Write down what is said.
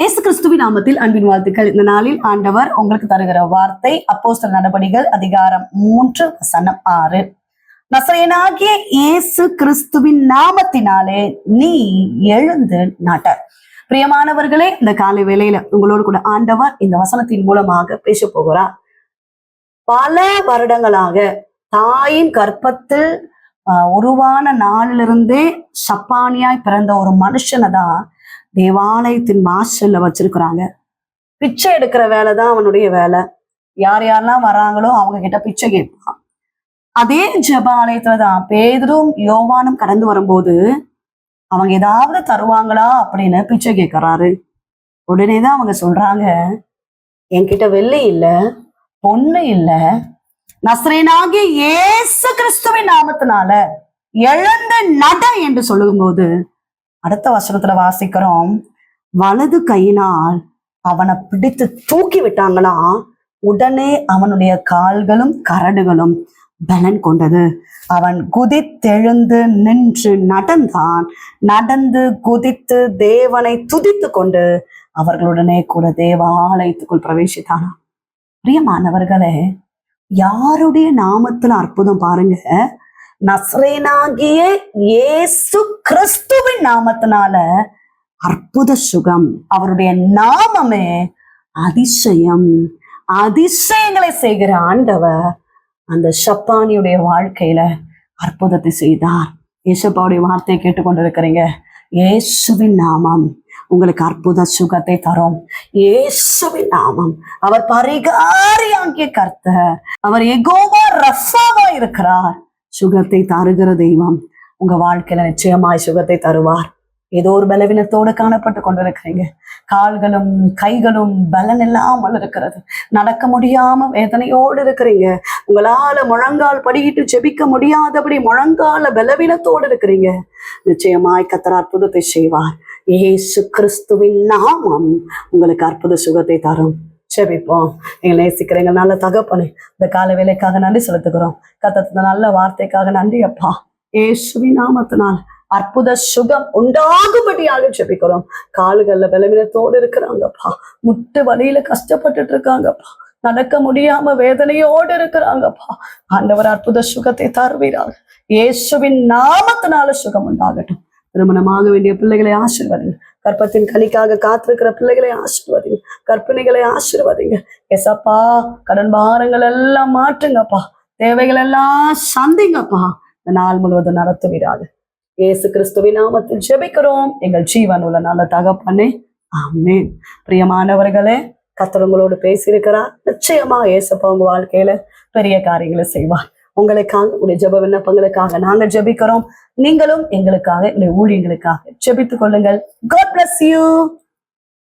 இயேசு கிறிஸ்துவின் நாமத்தில் அன்பின் வாழ்த்துக்கள். இந்த நாளில் ஆண்டவர் உங்களுக்கு தருகிற வார்த்தை அப்போஸ்தலர் நடபடிகள் அதிகாரம் 3:6. நசரேயனாகிய இயேசு கிறிஸ்துவின் நாமத்தினாலே நீ எழுந்து நட. பிரியமானவர்களே, இந்த காலை வேளையில உங்களோடு கூட ஆண்டவர் இந்த வசனத்தின் மூலமாக பேச போகிறார். பல வருடங்களாக தாயின் கர்ப்பத்தில் உருவான நாளிலிருந்தே சப்பானியாய் பிறந்த ஒரு மனுஷனை தான் தேவாலயத்தின் வாசல்ல வச்சிருக்கிறாங்க. பிச்சை எடுக்கிற வேலைதான் அவனுடைய வேலை. யார் யாரெல்லாம் வராங்களோ அவங்க கிட்ட பிச்சை கேட்பான். அதே ஜெப ஆலயத்துலதான் பேதுரும் யோவானும் கடந்து வரும்போது அவங்க ஏதாவது தருவாங்களா அப்படின்னு பிச்சை கேட்கிறாரு. உடனேதான் அவங்க சொல்றாங்க, என்கிட்ட வெள்ளி இல்ல, பொண்ணு இல்ல, நசரேயனாகிய இயேசு கிறிஸ்துவின் நாமத்தினால எழுந்து நட என்று சொல்லும்போது அடுத்த வசனத்துல வாசிக்கிறோம், வலது கையினால் அவனை பிடித்து தூக்கி விட்டாங்களாம். உடனே அவனுடைய கால்களும் கரடுகளும் பலன் கொண்டது. அவன் குதித்தெழுந்து நின்று நடந்தான். நடந்து குதித்து தேவனை துதித்து கொண்டு அவர்களுடனே கூட தேவாலயத்துக்குள் பிரவேசித்தானா. பிரியமானவர்களே, யாருடைய நாமத்துல அற்புதம் பாருங்க. நசரேயனாகிய இயேசு கிறிஸ்துவின் நாமத்தினால அற்புத சுகம். அவருடைய நாமமே அதிசயம். அதிசயங்களை செய்கிற ஆண்டவர் அந்த சப்பானியுடைய வாழ்க்கையில அற்புதத்தை செய்தார். இயேசுப்பாவுடைய வார்த்தையை கேட்டுக்கொண்டிருக்கிறீங்க. இயேசுவின் நாமம் உங்களுக்கு அற்புத சுகத்தை தரும். இயேசுவின் நாமம். அவர் பரிகாரியாகிய கர்த்தர். அவர் யெகோவா ரஃபாவா இருக்கிறார். சுகத்தை தருகிற தெய்வம் உங்க வாழ்க்கையில நிச்சயமாய் சுகத்தை தருவார். ஏதோ ஒரு பலவீனத்தோடு காணப்பட்டு கொண்டிருக்கிறீங்க. கால்களும் கைகளும் பலன் இல்லாமல் இருக்கிறது. நடக்க முடியாம வேதனையோடு இருக்கிறீங்க. உங்களால முழங்கால் படிக்கிட்டு ஜெபிக்க முடியாதபடி முழங்கால பலவீனத்தோடு இருக்கிறீங்க. நிச்சயமாய் கர்த்தர் அற்புதத்தை செய்வார். இயேசு கிறிஸ்துவின் நாமம் உங்களுக்கு அற்புத சுகத்தை தரும். செபிப்போம். எங்களை நேசிக்கிற எங்கள் நல்ல தகப்பனே, இந்த கால வேலைக்காக நன்றி செலுத்துகிறோம். கர்த்தர் நல்ல வார்த்தைக்காக நன்றி அப்பா. இயேசுவின் நாமத்தினால் அற்புத சுகம் உண்டாகும்படியாக ஜெபிக்கிறோம். கால்கள்ல பலவீனத்தோடு இருக்கிறாங்கப்பா. முட்டு வலியில கஷ்டப்பட்டுட்டு இருக்காங்கப்பா. நடக்க முடியாம வேதனையோடு இருக்கிறாங்கப்பா. ஆண்டவர் அற்புத சுகத்தை தருவீராக. இயேசுவின் நாமத்தினால சுகம் உண்டாகட்டும். திருமணமாக வேண்டிய பிள்ளைகளை ஆசீர்வதிங்க. கற்பத்தின் கனிக்காக காத்திருக்கிற பிள்ளைகளை ஆசீர்வதிங்க. கற்பிணிகளை ஆசீர்வதிங்க. எசப்பா, கடன் பாரங்கள் எல்லாம் மாற்றுங்கப்பா. தேவைகள் எல்லாம் சந்திங்கப்பா. இந்த நாள் முழுவதும் நடத்துவீராக. இயேசு கிறிஸ்துவின் நாமத்தில் ஜெபிக்கிறோம் எங்கள் ஜீவன் உள்ள நல்ல தகப்பனே, ஆமென். பிரியமானவர்களே, கர்த்தர் உங்களோடு பேசியிருக்கிறார். நிச்சயமா இயேசப்பா உங்க வாழ்க்கையில பெரிய காரியங்களை செய்வார். உங்களுக்காக, உங்களுடைய ஜெப விண்ணப்பங்களுக்காக நாங்கள் ஜெபிக்கிறோம். நீங்களும் எங்களுக்காக, எங்களுடைய ஊழியங்களுக்காக ஜெபித்துக் கொள்ளுங்கள். God bless you.